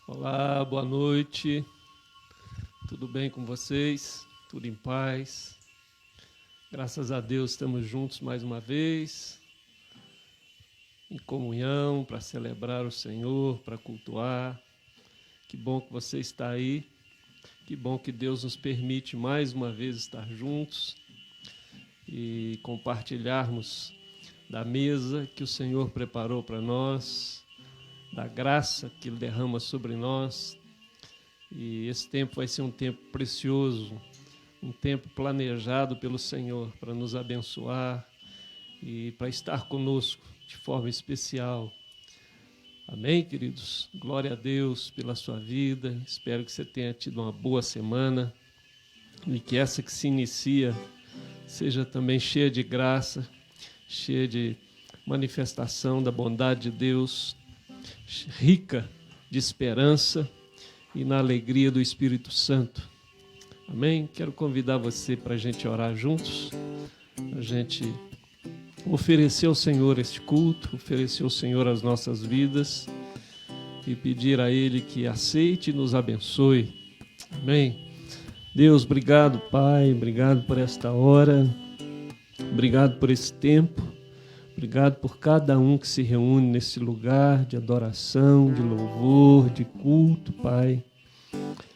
Olá, boa noite. Tudo bem com vocês? Tudo em paz? Graças a Deus estamos juntos mais uma vez, em comunhão, para celebrar o Senhor, para cultuar. Que bom que você está aí. Que bom que Deus nos permite mais uma vez estar juntos e compartilharmos da mesa que o Senhor preparou para nós, da graça que Ele derrama sobre nós. E esse tempo vai ser um tempo precioso, um tempo planejado pelo Senhor para nos abençoar e para estar conosco de forma especial. Amém, queridos? Glória a Deus pela sua vida. Espero que você tenha tido uma boa semana e que essa que se inicia seja também cheia de graça, cheia de manifestação da bondade de Deus, rica de esperança e na alegria do Espírito Santo. Amém? Quero convidar você para a gente orar juntos, a gente oferecer ao Senhor este culto, oferecer ao Senhor as nossas vidas e pedir a Ele que aceite e nos abençoe. Amém? Deus, obrigado, Pai, obrigado por esta hora, obrigado por esse tempo, obrigado por cada um que se reúne nesse lugar de adoração, de louvor, de culto, Pai.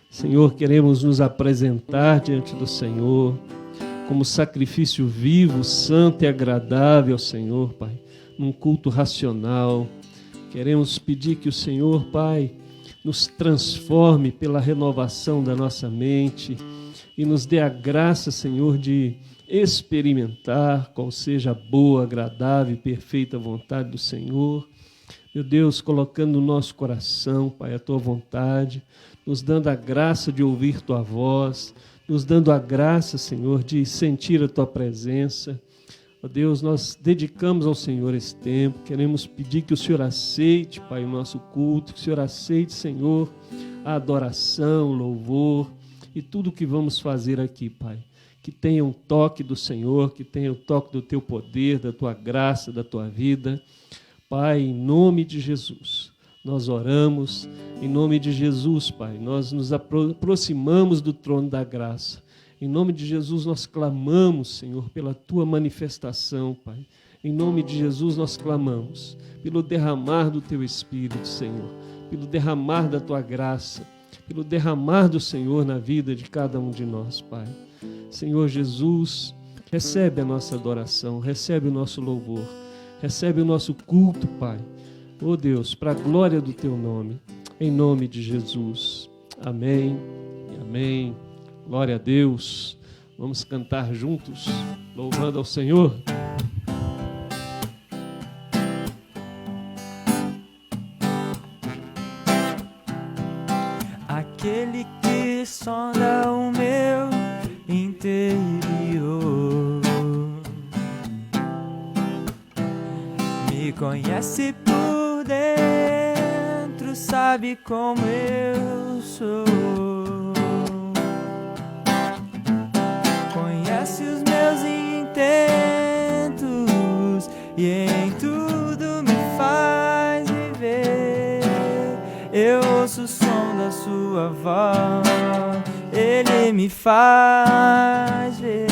Senhor, queremos nos apresentar diante do Senhor como sacrifício vivo, santo e agradável ao Senhor, Pai, num culto racional. Queremos pedir que o Senhor, Pai, nos transforme pela renovação da nossa mente e nos dê a graça, Senhor, de experimentar qual seja a boa, agradável e perfeita vontade do Senhor. Meu Deus, colocando no nosso coração, Pai, a Tua vontade, nos dando a graça de ouvir Tua voz, nos dando a graça, Senhor, de sentir a Tua presença. Ó Deus, nós dedicamos ao Senhor esse tempo, queremos pedir que o Senhor aceite, Pai, o nosso culto, que o Senhor aceite, Senhor, a adoração, o louvor e tudo o que vamos fazer aqui, Pai. Que tenha um toque do Senhor, que tenha o toque do Teu poder, da Tua graça, da Tua vida. Pai, em nome de Jesus, nós oramos, em nome de Jesus, Pai, nós nos aproximamos do trono da graça. Em nome de Jesus, nós clamamos, Senhor, pela Tua manifestação, Pai. Em nome de Jesus, nós clamamos pelo derramar do Teu Espírito, Senhor, pelo derramar da Tua graça, pelo derramar do Senhor na vida de cada um de nós, Pai. Senhor Jesus, recebe a nossa adoração, recebe o nosso louvor, recebe o nosso culto, Pai. Oh Deus, para a glória do Teu nome, em nome de Jesus. Amém e amém. Glória a Deus. Vamos cantar juntos, louvando ao Senhor. Aquele que sonda o meu interior me conhece por dentro, sabe como eu sou. Conhece os meus intentos e em tudo me faz viver. Eu ouço o som da sua voz, Ele me faz ver.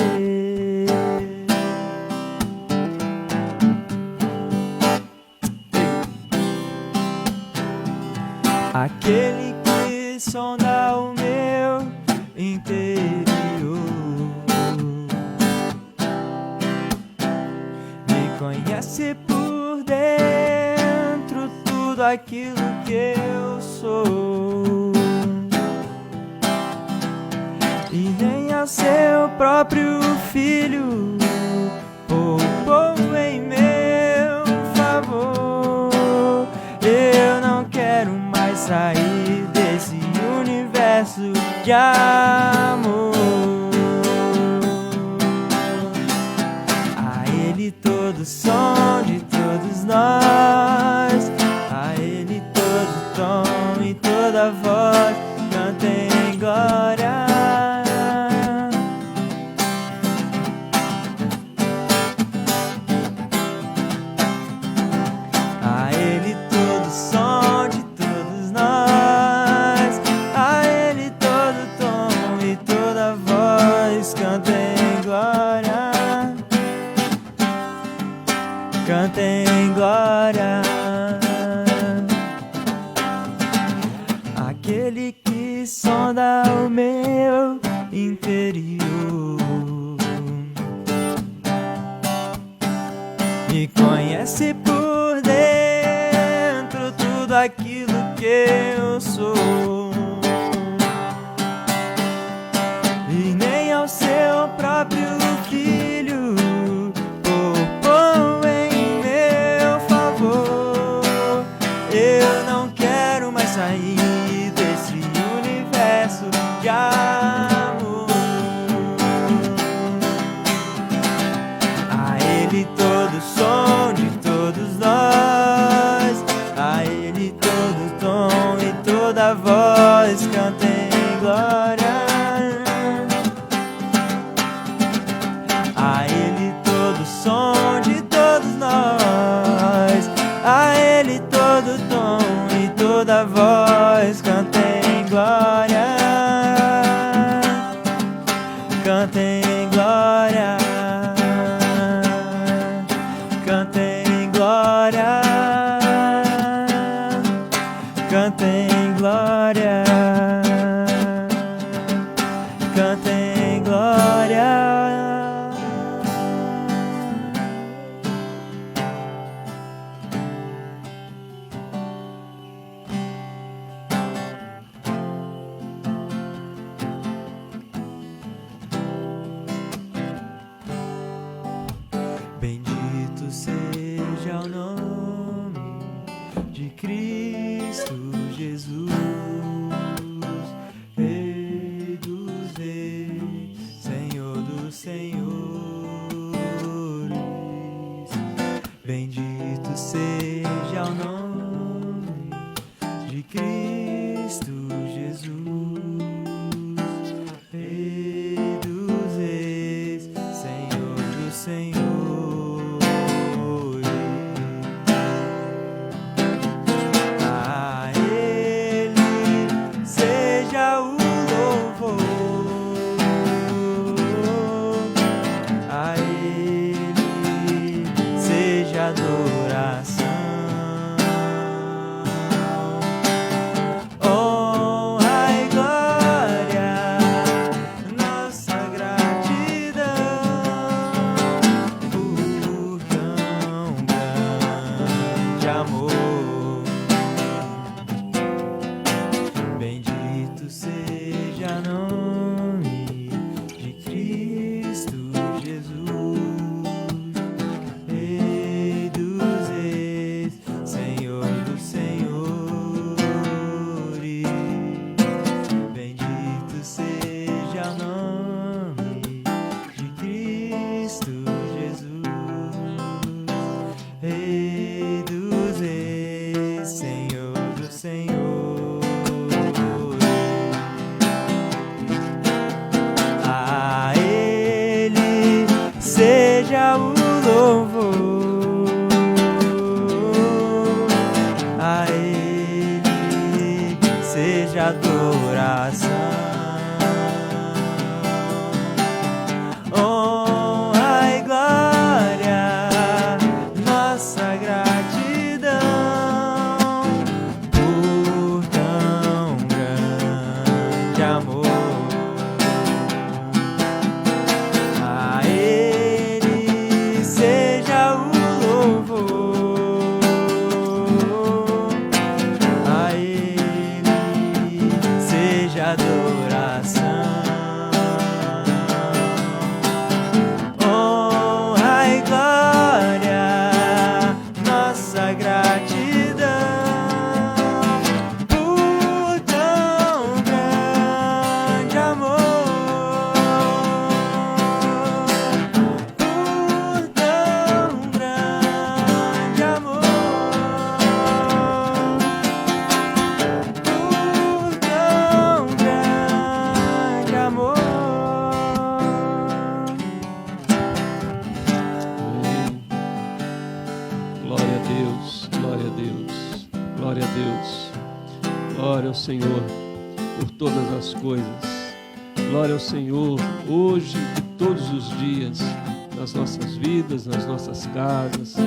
Aquele que sonda o meu interior me conhece por dentro, tudo aquilo que eu sou. E nem ao seu próprio filho poupou em meu favor. Eu não quero mais sair desse universo de amor. A Ele todo som de todos nós, a Ele todo tom e toda voz cantem glória. A Ele todo som de todos nós, cantem glória. Aquele que sonda o meu interior, me conhece por dentro, tudo aquilo que eu sou, e nem ao seu próprio filho poupou em meu favor. Eu não quero mais sair desse universo de amor. A Ele todo som de todos nós, a Ele todo tom e toda voz, cantem glória. A Ele todo som de todos nós, a Ele todo tom e toda voz, cantem glória. Cantem glória. Cantem glória. Cantem glória. Cantem glória. Bendito seja o nome de Cristo Jesus, Rei dos reis, Senhor dos senhores. Bendito seja o nome de Cristo Jesus, Rei dos reis, Senhor dos senhores. A Ele seja o louvor, a Ele seja a adoração, honra e glória, nossa gratidão por tão grande amor. Bendito seja o nome de Cristo Jesus, Rei dos reis, Senhor dos senhores. Bendito seja o nome de Cristo Jesus, Rei dos reis, Senhor dos senhores. A Ele seja o louvor, a Ele seja a adoração, honra e glória, nossa gratidão por tão grande amor. A Ele seja o louvor, a Ele seja a adoração, honra e glória, nossa gratidão por tão grande amor, por tão grande amor, por tão grande amor. Amém. Glória a Deus, glória a Deus, glória a Deus. Glória ao Senhor por todas as coisas. Glória ao Senhor hoje e todos os dias nas nossas vidas, nas nossas casas,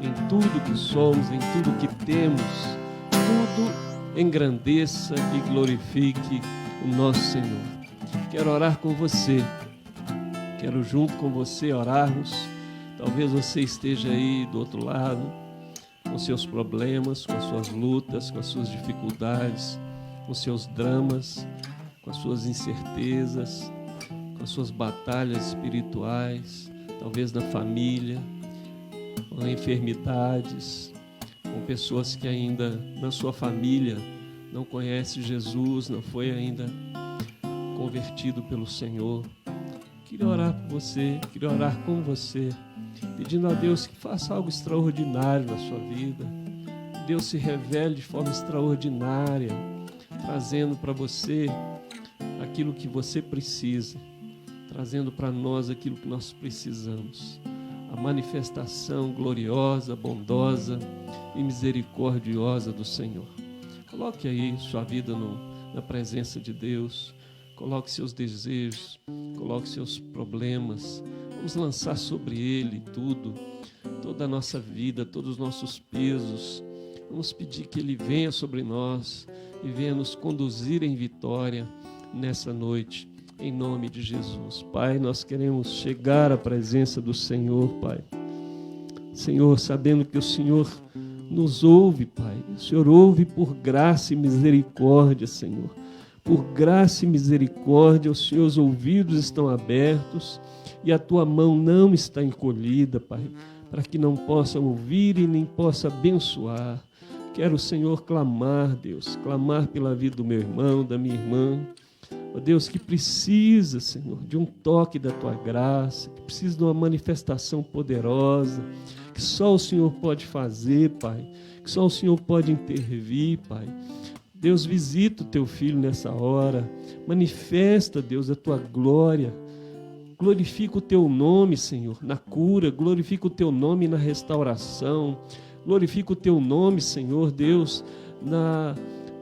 em tudo que somos, em tudo que temos. Tudo engrandeça e glorifique o nosso Senhor. Quero orar com você. Quero junto com você orarmos. Talvez você esteja aí do outro lado, com seus problemas, com suas lutas, com as suas dificuldades, com seus dramas, com as suas incertezas, com as suas batalhas espirituais, talvez na família, com enfermidades, com pessoas que ainda na sua família não conhecem Jesus, não foi ainda convertido pelo Senhor. Queria orar por você, queria orar com você, pedindo a Deus que faça algo extraordinário na sua vida. Deus se revele de forma extraordinária, trazendo para você aquilo que você precisa, trazendo para nós aquilo que nós precisamos. A manifestação gloriosa, bondosa e misericordiosa do Senhor. Coloque aí sua vida na presença de Deus. Coloque seus desejos, coloque seus problemas. Vamos lançar sobre Ele tudo, toda a nossa vida, todos os nossos pesos. Vamos pedir que Ele venha sobre nós e venha nos conduzir em vitória nessa noite, em nome de Jesus. Pai, nós queremos chegar à presença do Senhor, Pai. Senhor, sabendo que o Senhor nos ouve, Pai. O Senhor ouve por graça e misericórdia, Senhor. Por graça e misericórdia, os seus ouvidos estão abertos e a tua mão não está encolhida, Pai, para que não possa ouvir e nem possa abençoar. Quero, Senhor, clamar, Deus, clamar pela vida do meu irmão, da minha irmã. Ó Deus, que precisa, Senhor, de um toque da tua graça, que precisa de uma manifestação poderosa, que só o Senhor pode fazer, Pai, que só o Senhor pode intervir, Pai. Deus, visita o teu filho nessa hora, manifesta, Deus, a tua glória, glorifica o teu nome, Senhor, na cura, glorifica o teu nome na restauração, glorifica o teu nome, Senhor, Deus,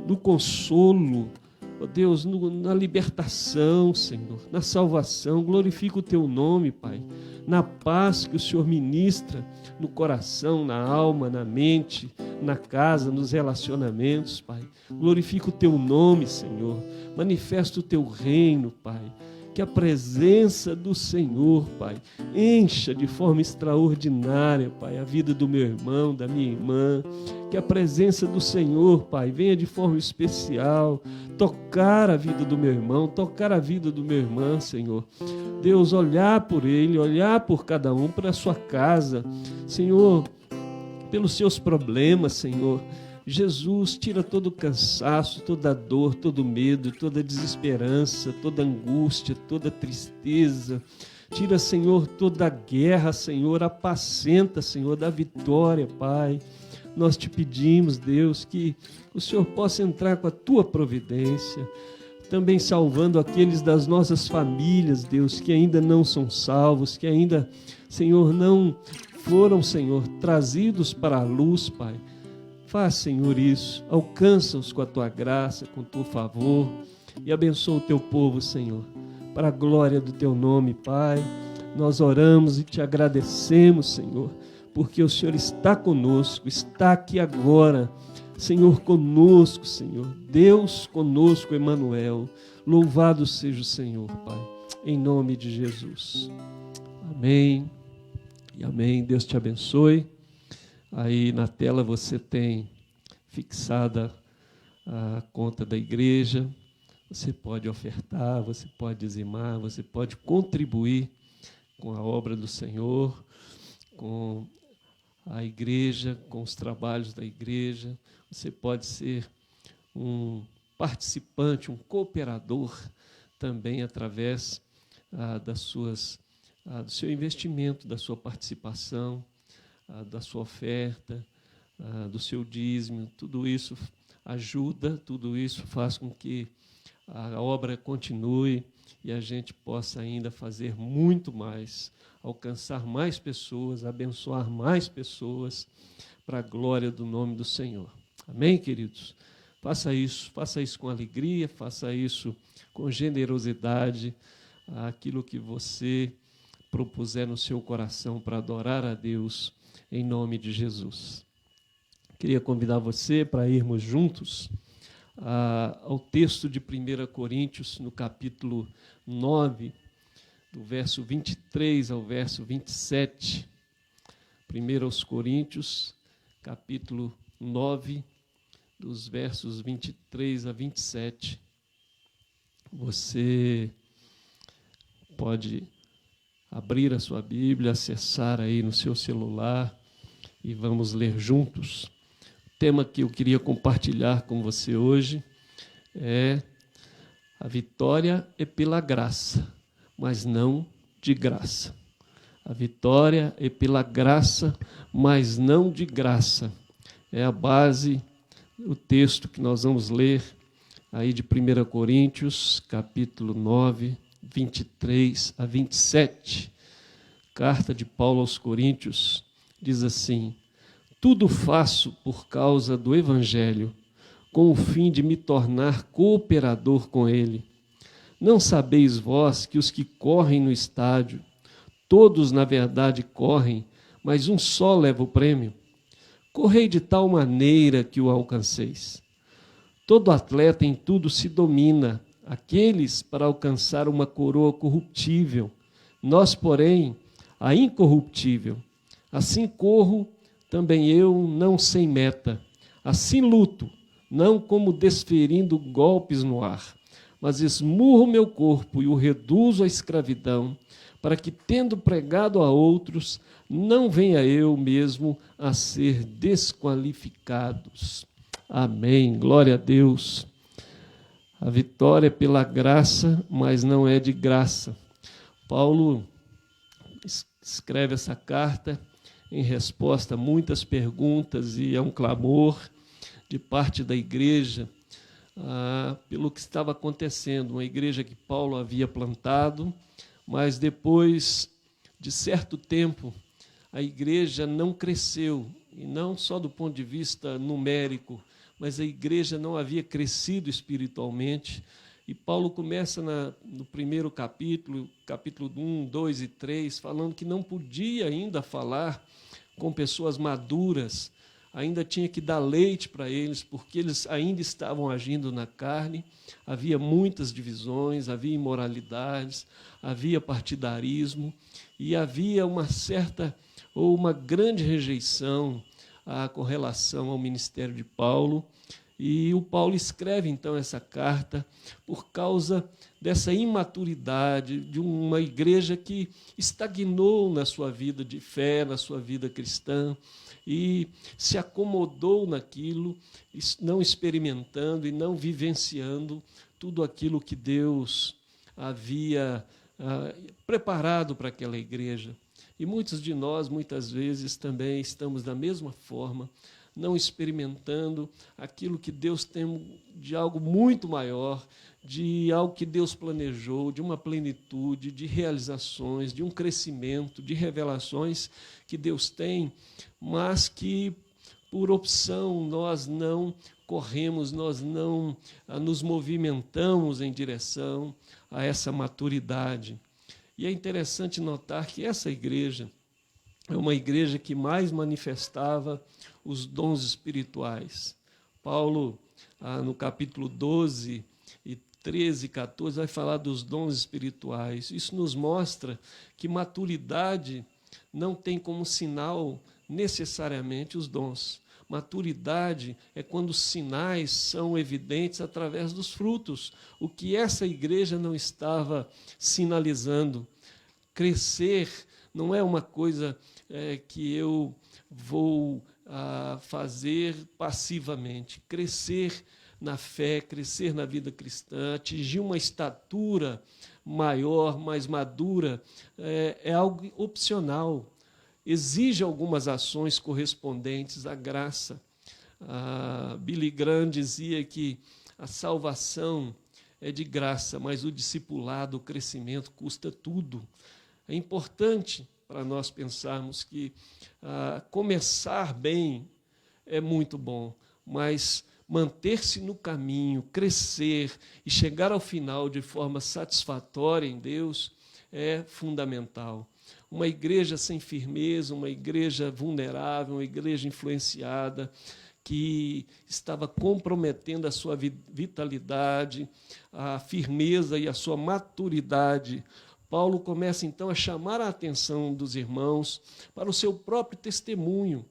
no consolo, ó Deus, na libertação, Senhor, na salvação, glorifica o teu nome, Pai, na paz que o Senhor ministra no coração, na alma, na mente, na casa, nos relacionamentos, Pai. Glorifica o teu nome, Senhor. Manifesta o teu reino, Pai. Que a presença do Senhor, Pai, encha de forma extraordinária, Pai, a vida do meu irmão, da minha irmã. Que a presença do Senhor, Pai, venha de forma especial tocar a vida do meu irmão, tocar a vida do meu irmão, Senhor. Deus, olhar por ele, olhar por cada um, para a sua casa, Senhor, pelos seus problemas, Senhor. Jesus, tira todo o cansaço, toda a dor, todo o medo, toda a desesperança, toda a angústia, toda a tristeza. Tira, Senhor, toda a guerra, Senhor, apacenta, Senhor, da vitória, Pai. Nós te pedimos, Deus, que o Senhor possa entrar com a tua providência, também salvando aqueles das nossas famílias, Deus, que ainda não são salvos, que ainda, Senhor, não foram, Senhor, trazidos para a luz, Pai. Faz, Senhor, isso, alcança-os com a tua graça, com o teu favor e abençoa o teu povo, Senhor, para a glória do teu nome, Pai. Nós oramos e te agradecemos, Senhor, porque o Senhor está conosco, está aqui agora, Senhor, conosco, Senhor, Deus conosco, Emanuel. Louvado seja o Senhor, Pai, em nome de Jesus. Amém e amém. Deus te abençoe. Aí na tela você tem fixada a conta da igreja. Você pode ofertar, você pode dizimar, você pode contribuir com a obra do Senhor, com a igreja, com os trabalhos da igreja. Você pode ser um participante, um cooperador também através do seu investimento, da sua participação, da sua oferta, do seu dízimo. Tudo isso ajuda, tudo isso faz com que a obra continue e a gente possa ainda fazer muito mais, alcançar mais pessoas, abençoar mais pessoas para a glória do nome do Senhor. Amém, queridos? Faça isso com alegria, faça isso com generosidade, aquilo que você propuser no seu coração para adorar a Deus, em nome de Jesus. Queria convidar você para irmos juntos ao texto de 1 Coríntios, no capítulo 9, do verso 23 ao verso 27. 1 Coríntios, capítulo 9, dos versos 23 a 27. Você pode abrir a sua Bíblia, acessar aí no seu celular e vamos ler juntos. O tema que eu queria compartilhar com você hoje é: a vitória é pela graça, mas não de graça. A vitória é pela graça, mas não de graça. É a base, o texto que nós vamos ler aí de 1 Coríntios, capítulo 9, 23 a 27. Carta de Paulo aos Coríntios diz assim: tudo faço por causa do Evangelho, com o fim de me tornar cooperador com ele. Não sabeis vós que os que correm no estádio, todos na verdade correm, mas um só leva o prêmio? Correi de tal maneira que o alcanceis. Todo atleta em tudo se domina, aqueles para alcançar uma coroa corruptível, nós, porém, a incorruptível. Assim corro também eu, não sem meta. Assim luto, não como desferindo golpes no ar, mas esmurro meu corpo e o reduzo à escravidão, para que, tendo pregado a outros, não venha eu mesmo a ser desqualificados. Amém. Glória a Deus. A vitória é pela graça, mas não é de graça. Paulo escreve essa carta em resposta a muitas perguntas e a um clamor de parte da igreja pelo que estava acontecendo. Uma igreja que Paulo havia plantado, mas depois de certo tempo a igreja não cresceu, e não só do ponto de vista numérico, mas a igreja não havia crescido espiritualmente. E Paulo começa no primeiro capítulo 1, 2 e 3, falando que não podia ainda falar com pessoas maduras, ainda tinha que dar leite para eles, porque eles ainda estavam agindo na carne. Havia muitas divisões, havia imoralidades, havia partidarismo, e havia uma grande rejeição com relação ao ministério de Paulo. E o Paulo escreve, então, essa carta por causa dessa imaturidade de uma igreja que estagnou na sua vida de fé, na sua vida cristã, e se acomodou naquilo, não experimentando e não vivenciando tudo aquilo que Deus havia preparado para aquela igreja. E muitos de nós, muitas vezes, também estamos da mesma forma, não experimentando aquilo que Deus tem de algo muito maior, de algo que Deus planejou, de uma plenitude, de realizações, de um crescimento, de revelações que Deus tem, mas que, por opção, nós não corremos, nós não nos movimentamos em direção a essa maturidade. E é interessante notar que essa igreja é uma igreja que mais manifestava os dons espirituais. Paulo, no capítulo 12, e 13 e 14, vai falar dos dons espirituais. Isso nos mostra que maturidade não tem como sinal necessariamente os dons. Maturidade é quando os sinais são evidentes através dos frutos, o que essa igreja não estava sinalizando. Crescer não é uma coisa que eu vou fazer passivamente. Crescer na fé, crescer na vida cristã, atingir uma estatura maior, mais madura, é algo opcional. Exige algumas ações correspondentes à graça. Billy Graham dizia que a salvação é de graça, mas o discipulado, o crescimento custa tudo. É importante para nós pensarmos que começar bem é muito bom, mas manter-se no caminho, crescer e chegar ao final de forma satisfatória em Deus é fundamental. uma igreja sem firmeza, uma igreja vulnerável, uma igreja influenciada, que estava comprometendo a sua vitalidade, a firmeza e a sua maturidade. Paulo começa, então, a chamar a atenção dos irmãos para o seu próprio testemunho.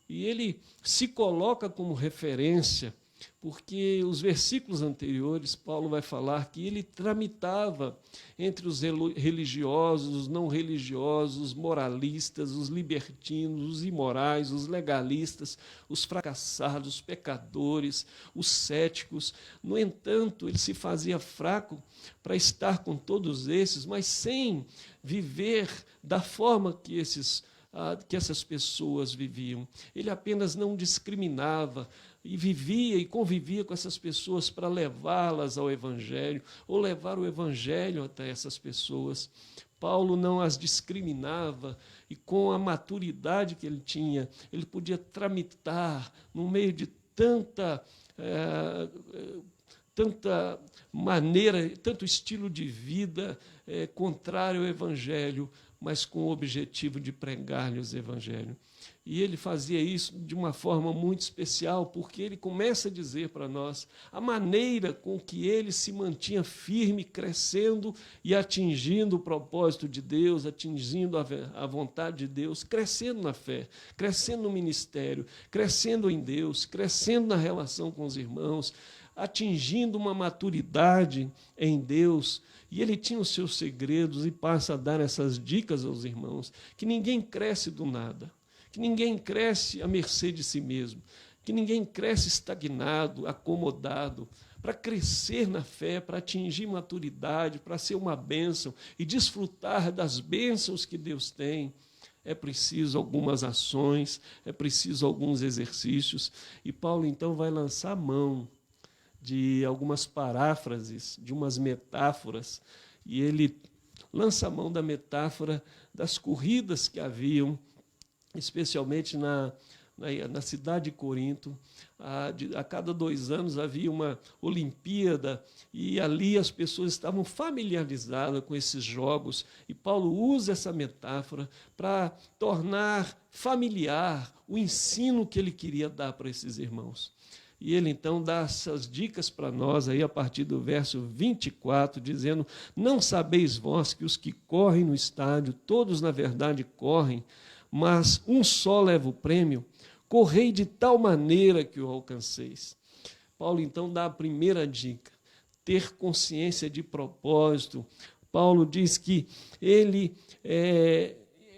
E ele se coloca como referência, porque os versículos anteriores, Paulo vai falar que ele tramitava entre os religiosos, os não religiosos, os moralistas, os libertinos, os imorais, os legalistas, os fracassados, os pecadores, os céticos. No entanto, ele se fazia fraco para estar com todos esses, mas sem viver da forma que essas pessoas viviam. Ele apenas não discriminava e vivia e convivia com essas pessoas para levá-las ao Evangelho, ou levar o Evangelho até essas pessoas. Paulo não as discriminava, e com a maturidade que ele tinha, ele podia tramitar no meio de tanta maneira, tanto estilo de vida contrário ao Evangelho, mas com o objetivo de pregar-lhes o Evangelho. E ele fazia isso de uma forma muito especial, porque ele começa a dizer para nós a maneira com que ele se mantinha firme, crescendo e atingindo o propósito de Deus, atingindo a vontade de Deus, crescendo na fé, crescendo no ministério, crescendo em Deus, crescendo na relação com os irmãos, atingindo uma maturidade em Deus. E ele tinha os seus segredos e passa a dar essas dicas aos irmãos, que ninguém cresce do nada, que ninguém cresce à mercê de si mesmo, que ninguém cresce estagnado, acomodado. Para crescer na fé, para atingir maturidade, para ser uma bênção e desfrutar das bênçãos que Deus tem, é preciso algumas ações, é preciso alguns exercícios. E Paulo, então, vai lançar mão de algumas paráfrases, de umas metáforas, e ele lança a mão da metáfora das corridas que haviam, especialmente na cidade de Corinto. A cada 2 anos havia uma Olimpíada, e ali as pessoas estavam familiarizadas com esses jogos, e Paulo usa essa metáfora para tornar familiar o ensino que ele queria dar para esses irmãos. E ele, então, dá essas dicas para nós, aí, a partir do verso 24, dizendo: não sabeis vós que os que correm no estádio, todos, na verdade, correm, mas um só leva o prêmio? Correi de tal maneira que o alcanceis. Paulo, então, dá a primeira dica: ter consciência de propósito. Paulo diz que ele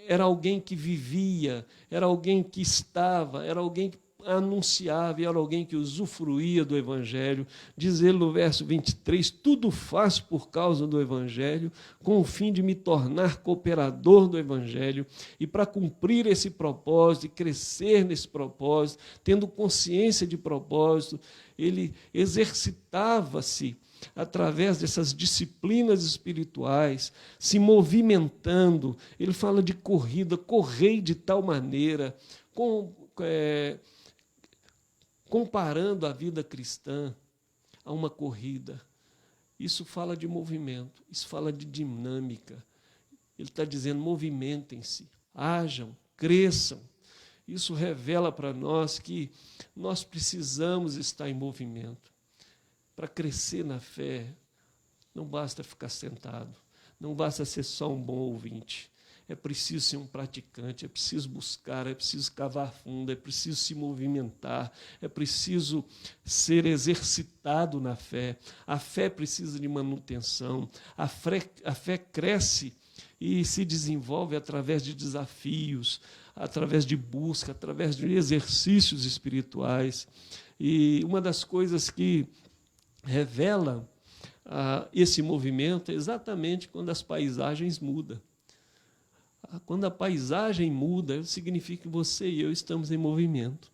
era alguém que vivia, era alguém que estava, era alguém que anunciava, e era alguém que usufruía do Evangelho. Diz ele no verso 23, tudo faço por causa do Evangelho, com o fim de me tornar cooperador do Evangelho, e para cumprir esse propósito, e crescer nesse propósito, tendo consciência de propósito, ele exercitava-se através dessas disciplinas espirituais, se movimentando. Ele fala de corrida, correi de tal maneira, comparando a vida cristã a uma corrida. Isso fala de movimento, isso fala de dinâmica. Ele está dizendo: movimentem-se, hajam, cresçam. Isso revela para nós que nós precisamos estar em movimento. Para crescer na fé, não basta ficar sentado, não basta ser só um bom ouvinte. É preciso ser um praticante, é preciso buscar, é preciso cavar fundo, é preciso se movimentar, é preciso ser exercitado na fé. A fé precisa de manutenção, a fé cresce e se desenvolve através de desafios, através de busca, através de exercícios espirituais. E uma das coisas que revela esse movimento é exatamente quando as paisagens mudam. Quando a paisagem muda, significa que você e eu estamos em movimento.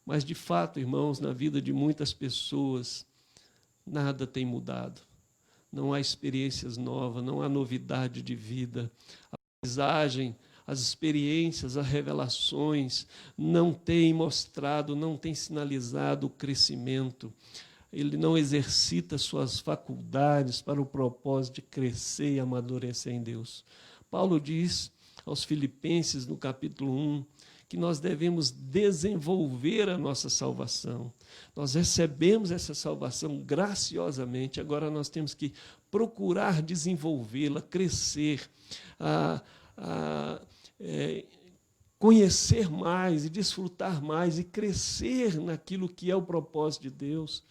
Mas, de fato, irmãos, na vida de muitas pessoas, nada tem mudado. Não há experiências novas, não há novidade de vida. A paisagem, as experiências, as revelações não têm mostrado, não têm sinalizado o crescimento. Ele não exercita suas faculdades para o propósito de crescer e amadurecer em Deus. Paulo diz aos Filipenses, no capítulo 1, que nós devemos desenvolver a nossa salvação. Nós recebemos essa salvação graciosamente, agora nós temos que procurar desenvolvê-la, crescer, conhecer mais e desfrutar mais e crescer naquilo que é o propósito de Deus.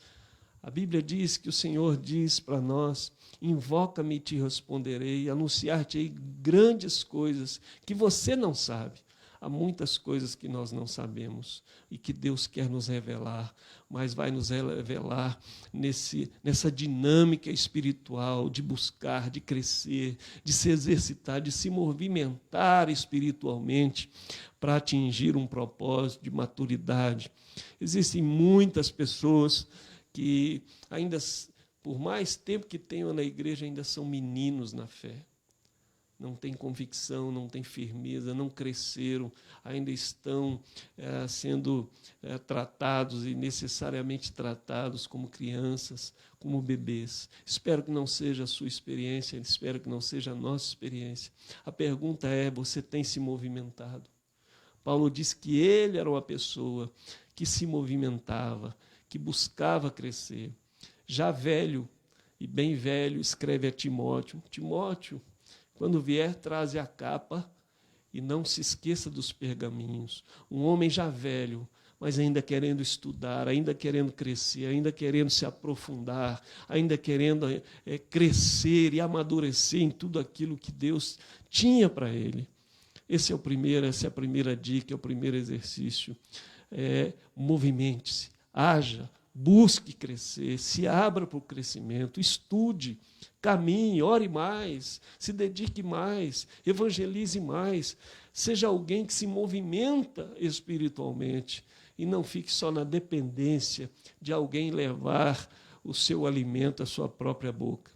A Bíblia diz que o Senhor diz para nós: invoca-me e te responderei, anunciar-te-ei grandes coisas que você não sabe. Há muitas coisas que nós não sabemos e que Deus quer nos revelar, mas vai nos revelar nessa dinâmica espiritual de buscar, de crescer, de se exercitar, de se movimentar espiritualmente para atingir um propósito de maturidade. Existem muitas pessoas que ainda, por mais tempo que tenham na igreja, ainda são meninos na fé. Não têm convicção, não têm firmeza, não cresceram, ainda estão sendo tratados e necessariamente tratados como crianças, como bebês. Espero que não seja a sua experiência, espero que não seja a nossa experiência. A pergunta é: você tem se movimentado? Paulo diz que ele era uma pessoa que se movimentava, que buscava crescer. Já velho, e bem velho, escreve a Timóteo: Timóteo, quando vier, traze a capa e não se esqueça dos pergaminhos. Um homem já velho, mas ainda querendo estudar, ainda querendo crescer, ainda querendo se aprofundar, ainda querendo crescer e amadurecer em tudo aquilo que Deus tinha para ele. Essa é a primeira dica, é o primeiro exercício. Movimente-se, haja, busque crescer, se abra para o crescimento, estude, caminhe, ore mais, se dedique mais, evangelize mais, seja alguém que se movimenta espiritualmente e não fique só na dependência de alguém levar o seu alimento à sua própria boca.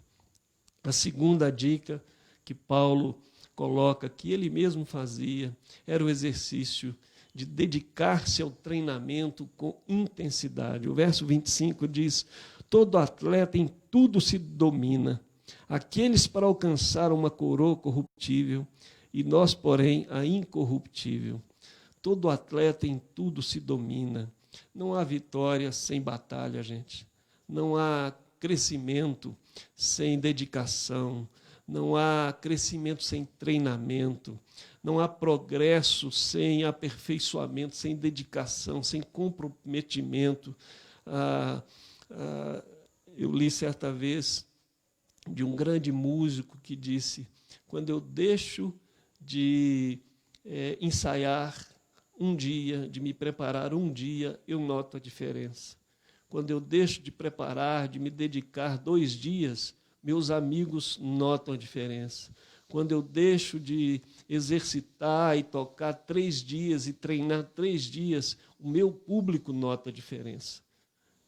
A segunda dica que Paulo coloca, que ele mesmo fazia, era o exercício de dedicar-se ao treinamento com intensidade. O verso 25 diz: todo atleta em tudo se domina, aqueles para alcançar uma coroa corruptível, e nós, porém, a incorruptível. Todo atleta em tudo se domina. Não há vitória sem batalha, gente. Não há crescimento sem dedicação. Não há crescimento sem treinamento. Não há progresso sem aperfeiçoamento, sem dedicação, sem comprometimento. Eu li certa vez de um grande músico que disse: quando eu deixo de ensaiar um dia, de me preparar um dia, eu noto a diferença. Quando eu deixo de preparar, de me dedicar 2 dias, meus amigos notam a diferença. Quando eu deixo de exercitar e tocar 3 dias e treinar 3 dias, o meu público nota a diferença.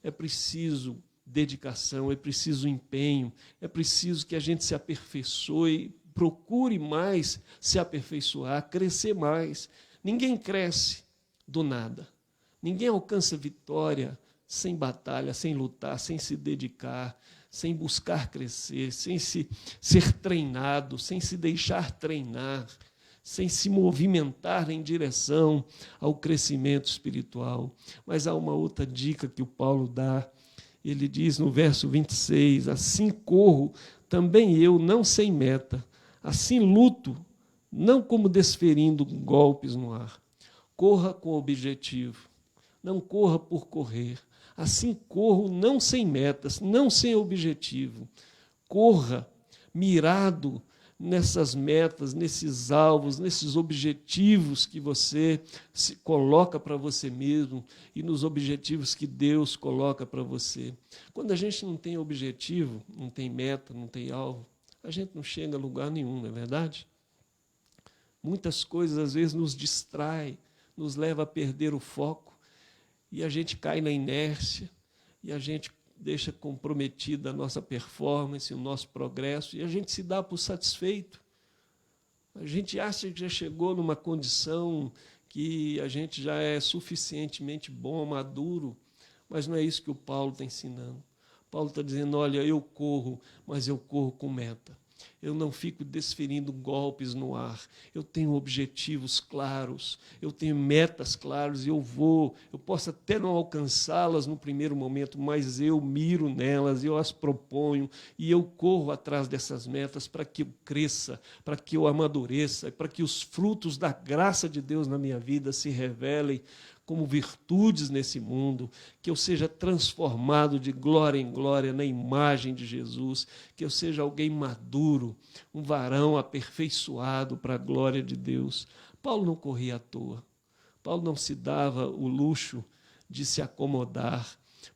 É preciso dedicação, é preciso empenho, é preciso que a gente se aperfeiçoe, procure mais se aperfeiçoar, crescer mais. Ninguém cresce do nada. Ninguém alcança vitória sem batalha, sem lutar, sem se dedicar, sem buscar crescer, sem ser treinado, sem se deixar treinar, sem se movimentar em direção ao crescimento espiritual. Mas há uma outra dica que o Paulo dá. Ele diz no verso 26, assim corro também eu, não sem meta, assim luto, não como desferindo golpes no ar. Corra com objetivo, não corra por correr. Assim corro não sem metas, não sem objetivo. Corra mirado nessas metas, nesses alvos, nesses objetivos que você se coloca para você mesmo e nos objetivos que Deus coloca para você. Quando a gente não tem objetivo, não tem meta, não tem alvo, a gente não chega a lugar nenhum, não é verdade? Muitas coisas às vezes nos distraem, nos leva a perder o foco e a gente cai na inércia e a gente deixa comprometida a nossa performance, o nosso progresso, e a gente se dá por satisfeito. A gente acha que já chegou numa condição que a gente já é suficientemente bom, maduro, mas não é isso que o Paulo está ensinando. Paulo está dizendo, olha, eu corro, mas eu corro com meta. Eu não fico desferindo golpes no ar. Eu tenho objetivos claros, eu tenho metas claras e eu posso até não alcançá-las no primeiro momento, mas eu miro nelas, eu as proponho e eu corro atrás dessas metas para que eu cresça, para que eu amadureça, para que os frutos da graça de Deus na minha vida se revelem como virtudes nesse mundo, que eu seja transformado de glória em glória na imagem de Jesus, que eu seja alguém maduro, um varão aperfeiçoado para a glória de Deus. Paulo não corria à toa. Paulo não se dava o luxo de se acomodar,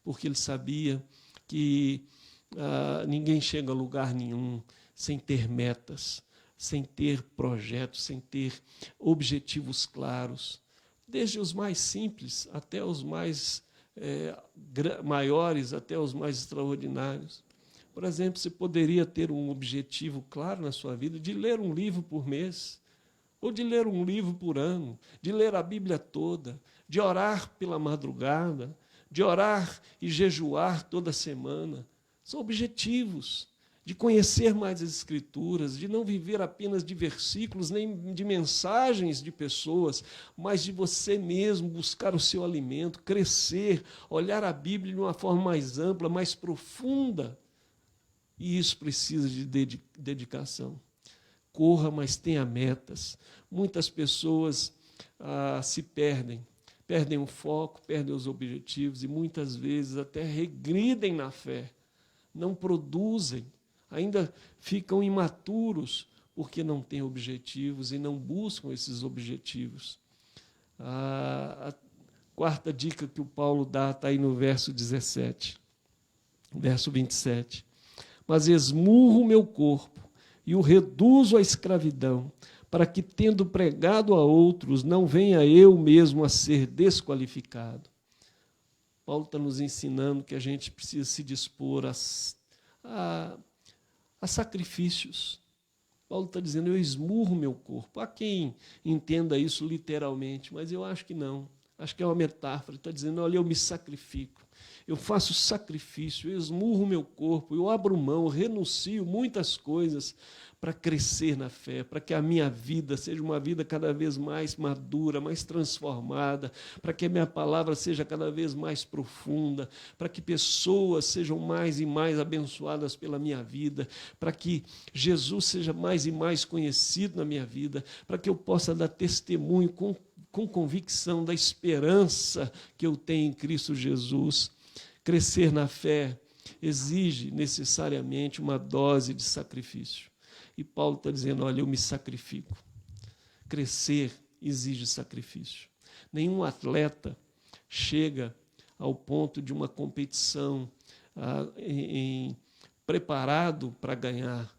porque ele sabia que ninguém chega a lugar nenhum sem ter metas, sem ter projetos, sem ter objetivos claros. Desde os mais simples até os mais maiores, até os mais extraordinários. Por exemplo, você poderia ter um objetivo claro na sua vida de ler um livro por mês, ou de ler um livro por ano, de ler a Bíblia toda, de orar pela madrugada, de orar e jejuar toda semana. São objetivos. De conhecer mais as Escrituras, de não viver apenas de versículos, nem de mensagens de pessoas, mas de você mesmo buscar o seu alimento, crescer, olhar a Bíblia de uma forma mais ampla, mais profunda. E isso precisa de dedicação. Corra, mas tenha metas. Muitas pessoas se perdem o foco, perdem os objetivos e muitas vezes até regridem na fé, não produzem, ainda ficam imaturos porque não têm objetivos e não buscam esses objetivos. A quarta dica que o Paulo dá está aí no verso 17, verso 27. Mas esmurro o meu corpo e o reduzo à escravidão, para que, tendo pregado a outros, não venha eu mesmo a ser desqualificado. Paulo está nos ensinando que a gente precisa se dispor a sacrifícios. Paulo está dizendo, eu esmurro meu corpo. Há quem entenda isso literalmente, mas eu acho que não. Acho que é uma metáfora. Ele está dizendo, olha, eu me sacrifico. Eu faço sacrifício, eu esmurro meu corpo, eu abro mão, eu renuncio muitas coisas para crescer na fé, para que a minha vida seja uma vida cada vez mais madura, mais transformada, para que a minha palavra seja cada vez mais profunda, para que pessoas sejam mais e mais abençoadas pela minha vida, para que Jesus seja mais e mais conhecido na minha vida, para que eu possa dar testemunho com convicção da esperança que eu tenho em Cristo Jesus. Crescer na fé exige necessariamente uma dose de sacrifício. E Paulo está dizendo, olha, eu me sacrifico. Crescer exige sacrifício. Nenhum atleta chega ao ponto de uma competição preparado para ganhar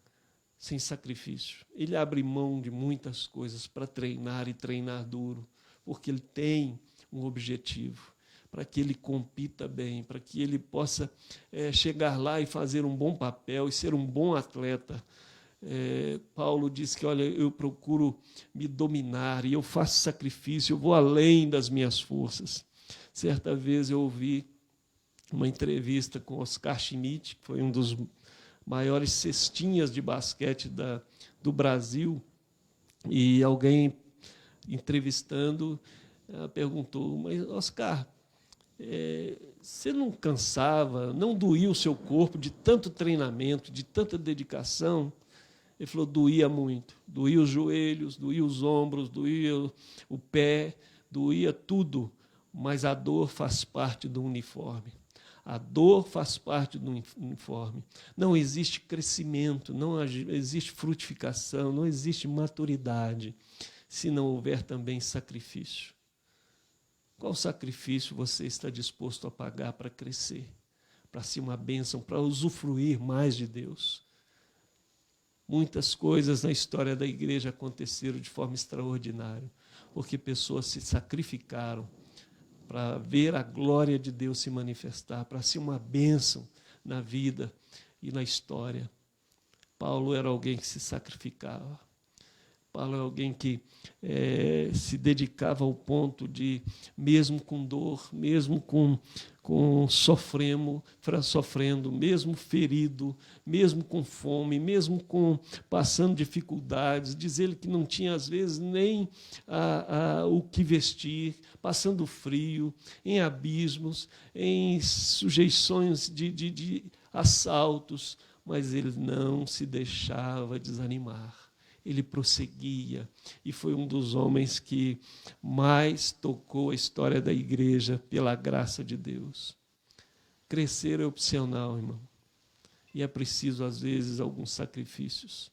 sem sacrifício. Ele abre mão de muitas coisas para treinar e treinar duro, porque ele tem um objetivo, para que ele compita bem, para que ele possa chegar lá e fazer um bom papel e ser um bom atleta. Paulo diz que, olha, eu procuro me dominar e eu faço sacrifício, eu vou além das minhas forças. Certa vez eu ouvi uma entrevista com Oscar Schmidt, que foi um dos maiores cestinhas de basquete do Brasil, e alguém entrevistando perguntou, mas Oscar, você não cansava, não doía o seu corpo de tanto treinamento, de tanta dedicação? Ele falou, doía muito, doía os joelhos, doía os ombros, doía o pé, doía tudo, mas a dor faz parte do uniforme. A dor faz parte do uniforme. Não existe crescimento, não existe frutificação, não existe maturidade, se não houver também sacrifício. Qual sacrifício você está disposto a pagar para crescer, para ser uma bênção, para usufruir mais de Deus? Muitas coisas na história da igreja aconteceram de forma extraordinária, porque pessoas se sacrificaram para ver a glória de Deus se manifestar, para ser uma bênção na vida e na história. Paulo era alguém que se sacrificava. Paulo é alguém que se dedicava ao ponto de, mesmo com dor, mesmo sofrendo, mesmo ferido, mesmo com fome, mesmo passando dificuldades, diz ele que não tinha, às vezes, nem o que vestir, passando frio, em abismos, em sujeições de assaltos, mas ele não se deixava desanimar. Ele prosseguia e foi um dos homens que mais tocou a história da igreja pela graça de Deus. Crescer é opcional, irmão, e é preciso, às vezes, alguns sacrifícios.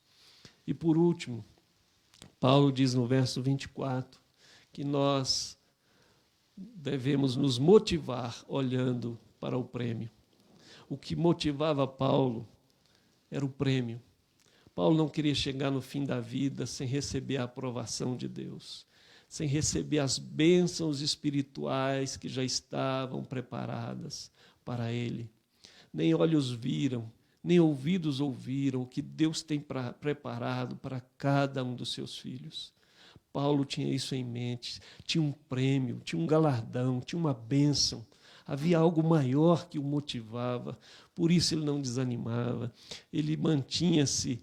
E, por último, Paulo diz no verso 24 que nós devemos nos motivar olhando para o prêmio. O que motivava Paulo era o prêmio. Paulo não queria chegar no fim da vida sem receber a aprovação de Deus, sem receber as bênçãos espirituais que já estavam preparadas para ele. Nem olhos viram, nem ouvidos ouviram o que Deus tem preparado para cada um dos seus filhos. Paulo tinha isso em mente, tinha um prêmio, tinha um galardão, tinha uma bênção. Havia algo maior que o motivava, por isso ele não desanimava, ele mantinha-se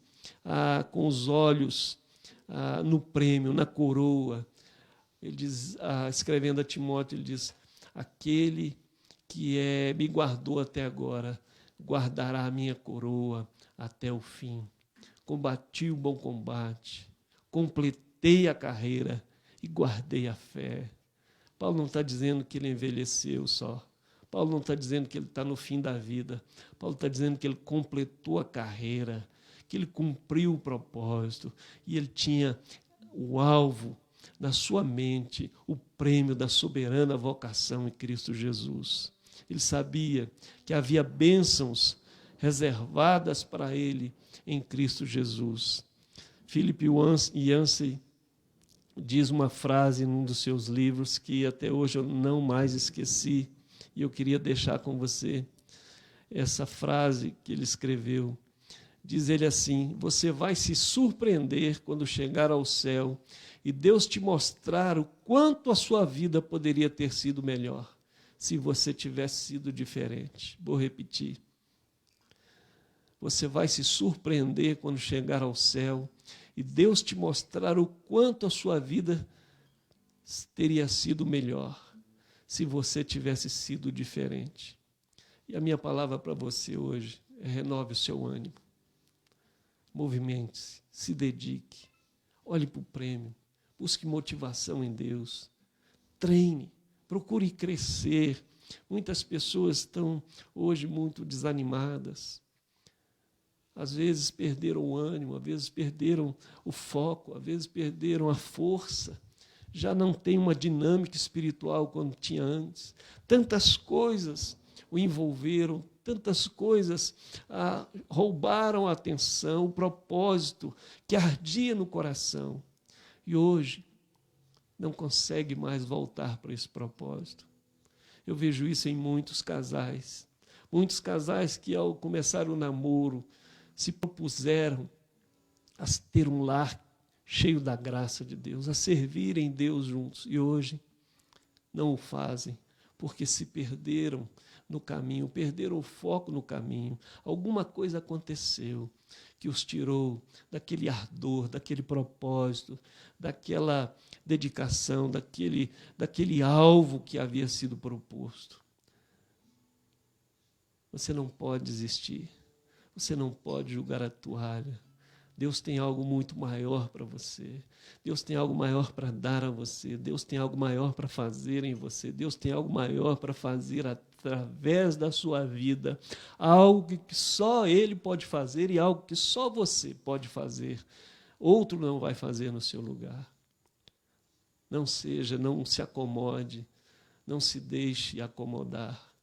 com os olhos no prêmio, na coroa. Ele diz, escrevendo a Timóteo, ele diz: aquele que me guardou até agora, guardará a minha coroa até o fim. Combati o bom combate, completei a carreira e guardei a fé. Paulo não está dizendo que ele envelheceu só. Paulo não está dizendo que ele está no fim da vida. Paulo está dizendo que ele completou a carreira, que ele cumpriu o propósito, e ele tinha o alvo na sua mente, o prêmio da soberana vocação em Cristo Jesus. Ele sabia que havia bênçãos reservadas para ele em Cristo Jesus. Philip Yancey diz uma frase num dos seus livros que até hoje eu não mais esqueci, e eu queria deixar com você essa frase que ele escreveu. Diz ele assim: você vai se surpreender quando chegar ao céu e Deus te mostrar o quanto a sua vida poderia ter sido melhor se você tivesse sido diferente. Vou repetir. Você vai se surpreender quando chegar ao céu e Deus te mostrar o quanto a sua vida teria sido melhor se você tivesse sido diferente. E a minha palavra para você hoje é: renove o seu ânimo. Movimente-se, se dedique, olhe para o prêmio, busque motivação em Deus, treine, procure crescer. Muitas pessoas estão hoje muito desanimadas, às vezes perderam o ânimo, às vezes perderam o foco, às vezes perderam a força, já não tem uma dinâmica espiritual como tinha antes. Tantas coisas o envolveram, tantas coisas roubaram a atenção, o propósito que ardia no coração. E hoje não consegue mais voltar para esse propósito. Eu vejo isso em muitos casais. Muitos casais que, ao começar o namoro, se propuseram a ter um lar cheio da graça de Deus, a servirem Deus juntos. E hoje não o fazem, porque se perderam no caminho, perderam o foco no caminho. Alguma coisa aconteceu que os tirou daquele ardor, daquele propósito, daquela dedicação, daquele alvo que havia sido proposto. Você não pode desistir, você não pode jogar a toalha. Deus tem algo muito maior para você. Deus tem algo maior para dar a você. Deus tem algo maior para fazer em você. Deus tem algo maior para fazer através da sua vida. Algo que só Ele pode fazer e algo que só você pode fazer. Outro não vai fazer no seu lugar. Não se acomode, não se deixe acomodar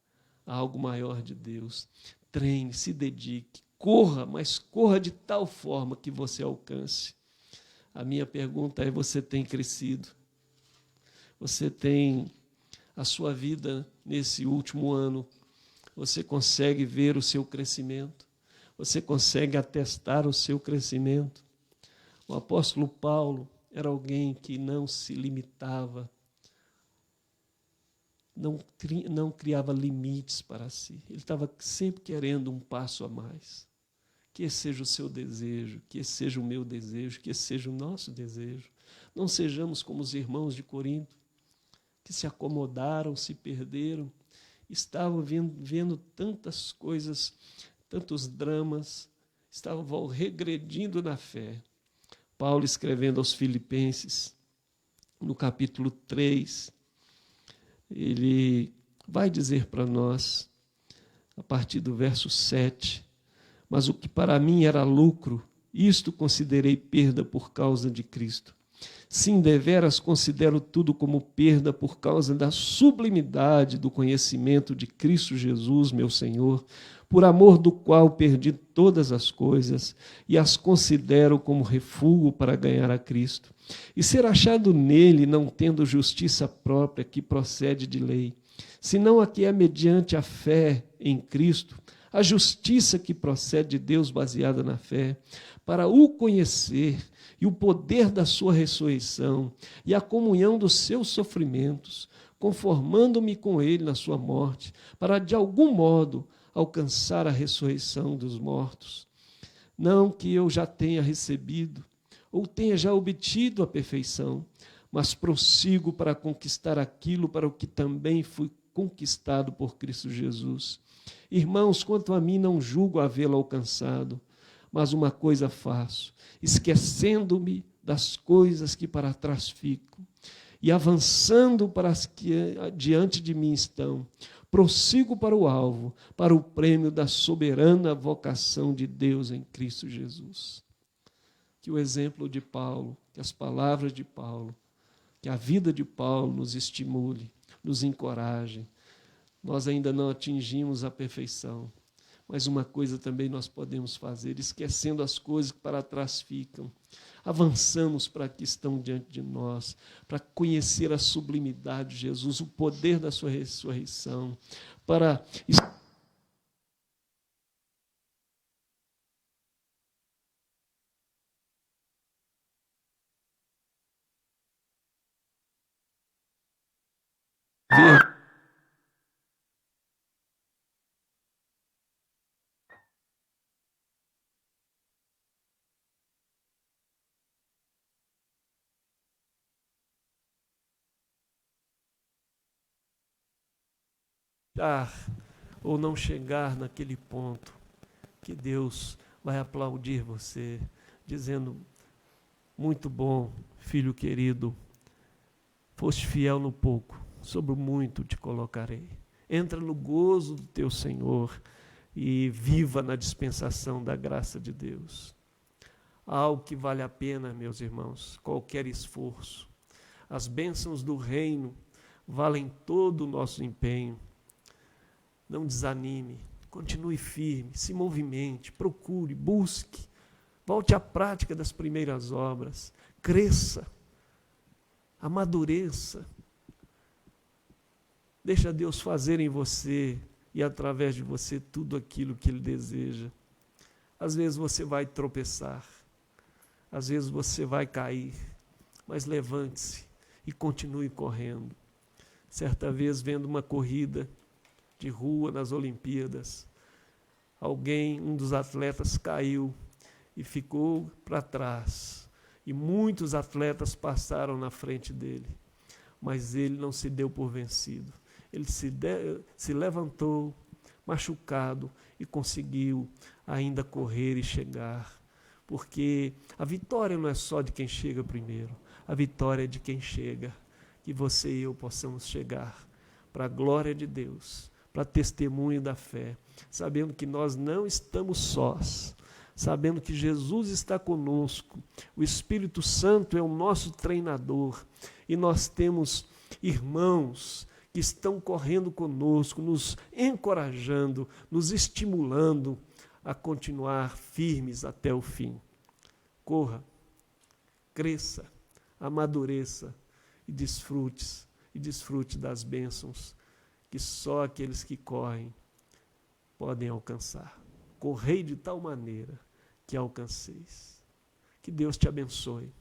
a algo maior de Deus. Treine, se dedique. Corra, mas corra de tal forma que você alcance. A minha pergunta é: você tem crescido? Você tem a sua vida nesse último ano? Você consegue ver o seu crescimento? Você consegue atestar o seu crescimento? O apóstolo Paulo era alguém que não se limitava, não criava limites para si. Ele estava sempre querendo um passo a mais. Que esse seja o seu desejo, que esse seja o meu desejo, que esse seja o nosso desejo. Não sejamos como os irmãos de Corinto, que se acomodaram, se perderam, estavam vendo tantas coisas, tantos dramas, estavam regredindo na fé. Paulo, escrevendo aos Filipenses, no capítulo 3, ele vai dizer para nós, a partir do verso 7, mas o que para mim era lucro, isto considerei perda por causa de Cristo. Sim, deveras considero tudo como perda por causa da sublimidade do conhecimento de Cristo Jesus, meu Senhor, por amor do qual perdi todas as coisas e as considero como refúgio para ganhar a Cristo. E ser achado nele, não tendo justiça própria que procede de lei, senão a que é mediante a fé em Cristo, a justiça que procede de Deus baseada na fé, para o conhecer e o poder da sua ressurreição e a comunhão dos seus sofrimentos, conformando-me com ele na sua morte, para de algum modo alcançar a ressurreição dos mortos. Não que eu já tenha recebido ou tenha já obtido a perfeição, mas prossigo para conquistar aquilo para o que também fui conquistado por Cristo Jesus. Irmãos, quanto a mim, não julgo havê-lo alcançado, mas uma coisa faço, esquecendo-me das coisas que para trás ficam e avançando para as que diante de mim estão, prossigo para o alvo, para o prêmio da soberana vocação de Deus em Cristo Jesus. Que o exemplo de Paulo, que as palavras de Paulo, que a vida de Paulo nos estimule, nos encoraje. Nós ainda não atingimos a perfeição, mas uma coisa também nós podemos fazer, esquecendo as coisas que para trás ficam, avançamos para que estão diante de nós, para conhecer a sublimidade de Jesus, o poder da sua ressurreição, para ver ou não chegar naquele ponto que Deus vai aplaudir você, dizendo: muito bom, filho querido, foste fiel no pouco, sobre o muito te colocarei. Entra no gozo do teu Senhor e viva na dispensação da graça de Deus. Algo que vale a pena, meus irmãos, qualquer esforço. As bênçãos do reino valem todo o nosso empenho. Não desanime, continue firme, se movimente, procure, busque, volte à prática das primeiras obras, cresça, amadureça. Deixa Deus fazer em você e através de você tudo aquilo que Ele deseja. Às vezes você vai tropeçar, às vezes você vai cair, mas levante-se e continue correndo. Certa vez, vendo uma corrida de rua nas Olimpíadas, um dos atletas caiu e ficou para trás. E muitos atletas passaram na frente dele, mas ele não se deu por vencido. Ele se levantou, machucado, e conseguiu ainda correr e chegar. Porque a vitória não é só de quem chega primeiro, a vitória é de quem chega. Que você e eu possamos chegar para a glória de Deus, para testemunho da fé, sabendo que nós não estamos sós, sabendo que Jesus está conosco, o Espírito Santo é o nosso treinador, e nós temos irmãos que estão correndo conosco, nos encorajando, nos estimulando a continuar firmes até o fim. Corra, cresça, amadureça e desfrute das bênçãos que só aqueles que correm podem alcançar. Correi de tal maneira que alcanceis. Que Deus te abençoe.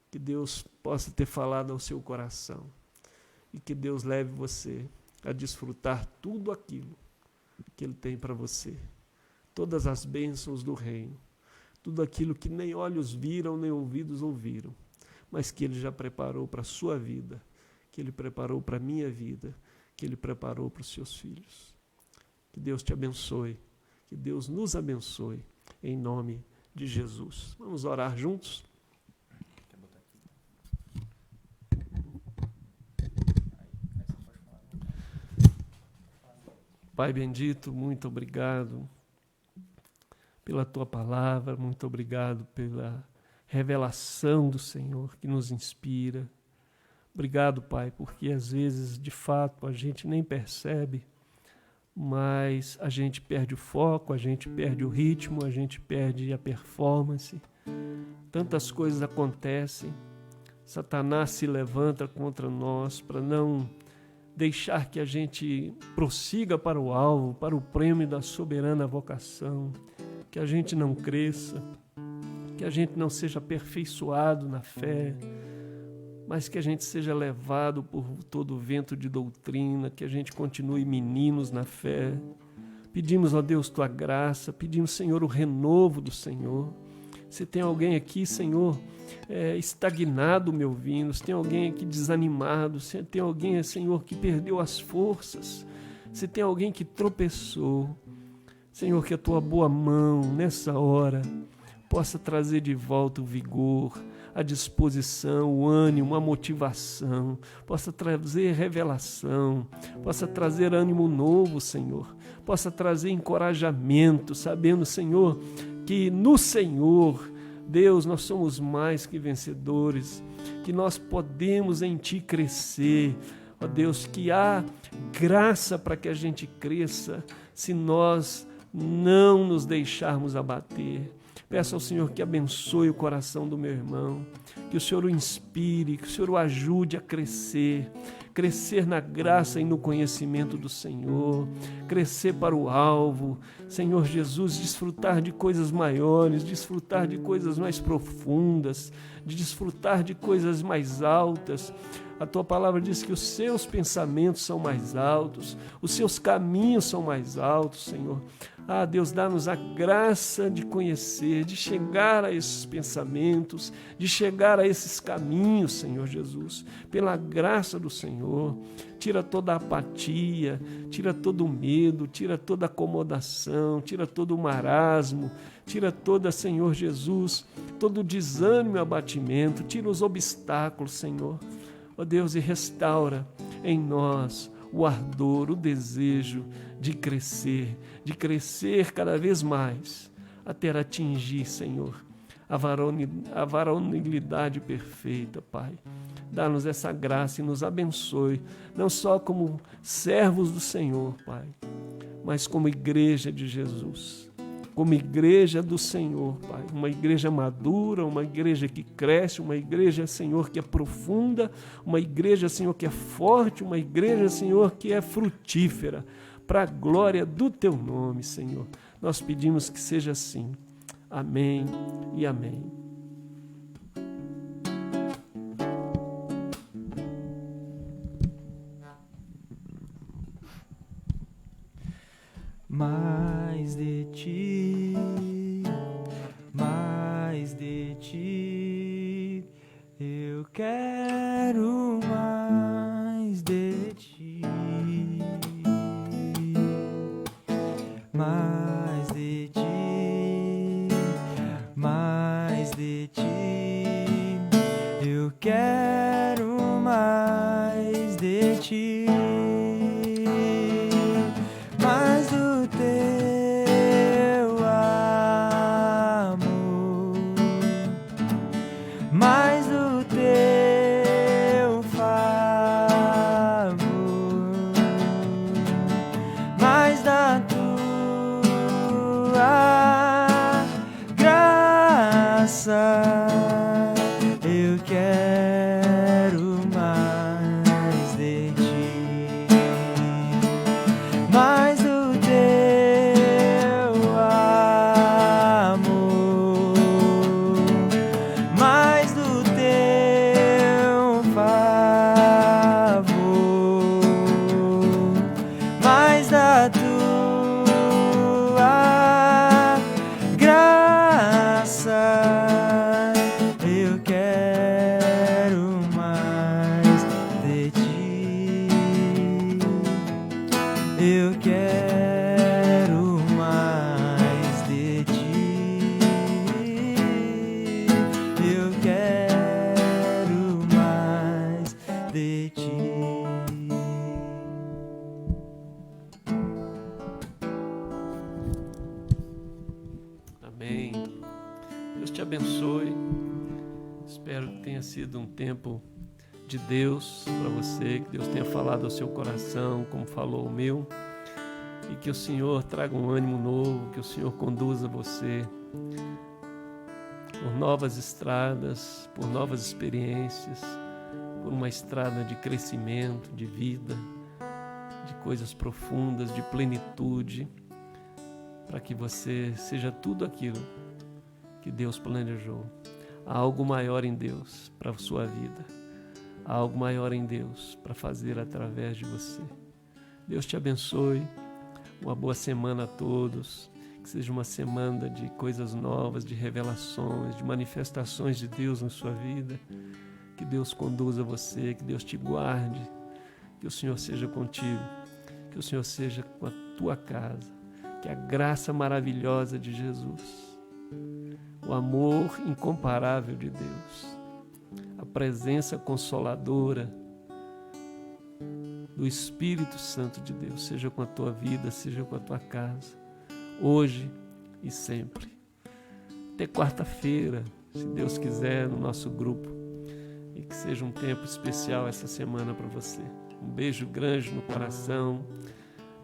Que Deus possa ter falado ao seu coração. E que Deus leve você a desfrutar tudo aquilo que Ele tem para você. Todas as bênçãos do reino. Tudo aquilo que nem olhos viram, nem ouvidos ouviram. Mas que Ele já preparou para a sua vida. Que Ele preparou para a minha vida. Que Ele preparou para os seus filhos. Que Deus te abençoe. Que Deus nos abençoe. Em nome de Jesus. Vamos orar juntos? Pai bendito, muito obrigado pela Tua palavra, muito obrigado pela revelação do Senhor que nos inspira. Obrigado, Pai, porque às vezes, de fato, a gente nem percebe, mas a gente perde o foco, a gente perde o ritmo, a gente perde a performance. Tantas coisas acontecem, Satanás se levanta contra nós para não deixar que a gente prossiga para o alvo, para o prêmio da soberana vocação, que a gente não cresça, que a gente não seja aperfeiçoado na fé, mas que a gente seja levado por todo o vento de doutrina, que a gente continue meninos na fé. Pedimos, ó Deus, Tua graça, pedimos, Senhor, o renovo do Senhor. Se tem alguém aqui, Senhor, estagnado me ouvindo, se tem alguém aqui desanimado, se tem alguém, Senhor, que perdeu as forças, se tem alguém que tropeçou, Senhor, que a Tua boa mão, nessa hora, possa trazer de volta o vigor, a disposição, o ânimo, a motivação, possa trazer revelação, possa trazer ânimo novo, Senhor, possa trazer encorajamento, sabendo, Senhor, que no Senhor, Deus, nós somos mais que vencedores, que nós podemos em Ti crescer, ó Deus, que há graça para que a gente cresça, se nós não nos deixarmos abater. Peço ao Senhor que abençoe o coração do meu irmão, que o Senhor o inspire, que o Senhor o ajude a crescer, crescer na graça e no conhecimento do Senhor, crescer para o alvo, Senhor Jesus, desfrutar de coisas maiores, desfrutar de coisas mais profundas, de desfrutar de coisas mais altas. A Tua palavra diz que os seus pensamentos são mais altos, os seus caminhos são mais altos, Senhor. Ah, Deus, dá-nos a graça de conhecer, de chegar a esses pensamentos, de chegar a esses caminhos, Senhor Jesus, pela graça do Senhor. Tira toda a apatia, tira todo o medo, tira toda a acomodação, tira todo o marasmo, tira toda, Senhor Jesus, todo o desânimo e abatimento, tira os obstáculos, Senhor. Ó Deus, e restaura em nós o ardor, o desejo de crescer cada vez mais, até atingir, Senhor, a varonilidade perfeita, Pai. Dá-nos essa graça e nos abençoe, não só como servos do Senhor, Pai, mas como igreja de Jesus, como igreja do Senhor, Pai, uma igreja madura, uma igreja que cresce, uma igreja, Senhor, que é profunda, uma igreja, Senhor, que é forte, uma igreja, Senhor, que é frutífera, para a glória do Teu nome, Senhor. Nós pedimos que seja assim. Amém e amém. Mais de Ti, eu quero mais de Ti, mais de Ti, eu quero mais de Ti. Mais do Teu eu quero mais de ti, eu quero mais de ti. Amém. Deus te abençoe. Espero que tenha sido um tempo de Deus para você, que Deus tenha falado ao seu coração, como falou o meu, e que o Senhor traga um ânimo novo, que o Senhor conduza você por novas estradas, por novas experiências, por uma estrada de crescimento, de vida, de coisas profundas, de plenitude, para que você seja tudo aquilo que Deus planejou. Há algo maior em Deus para a sua vida. Há algo maior em Deus para fazer através de você. Deus te abençoe. Uma boa semana a todos. Que seja uma semana de coisas novas, de revelações, de manifestações de Deus na sua vida. Que Deus conduza você, que Deus te guarde. Que o Senhor seja contigo. Que o Senhor seja com a tua casa. Que a graça maravilhosa de Jesus, o amor incomparável de Deus, a presença consoladora do Espírito Santo de Deus, seja com a tua vida, seja com a tua casa, hoje e sempre. Até quarta-feira, se Deus quiser, no nosso grupo. E que seja um tempo especial essa semana para você. Um beijo grande no coração.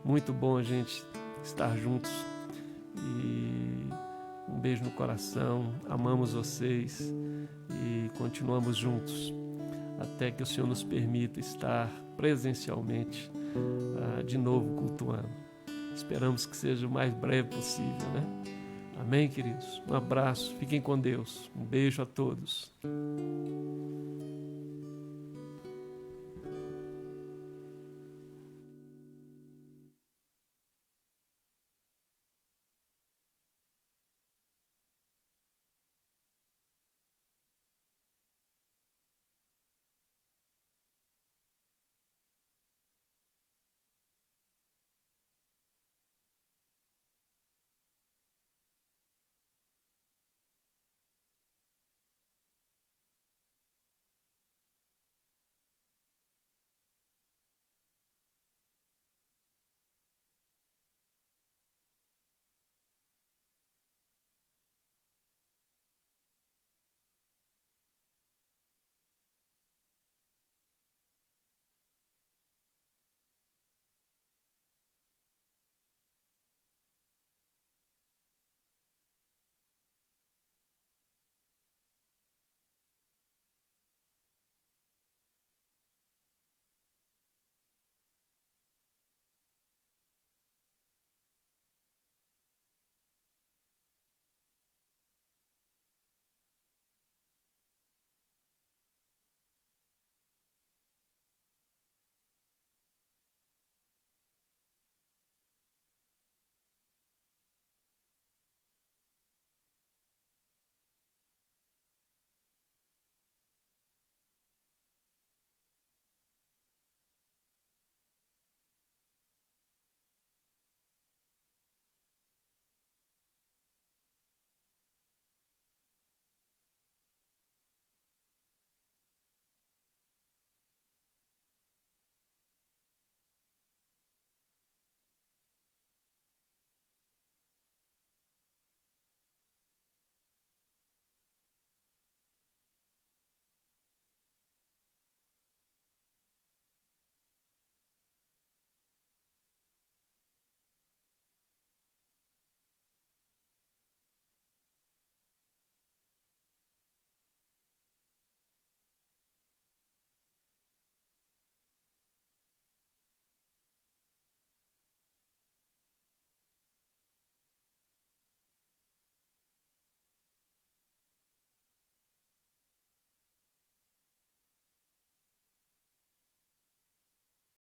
Muito bom a gente estar juntos. E um beijo no coração. Amamos vocês e continuamos juntos até que o Senhor nos permita estar presencialmente de novo cultuando. Esperamos que seja o mais breve possível, né? Amém, queridos? Um abraço, fiquem com Deus. Um beijo a todos.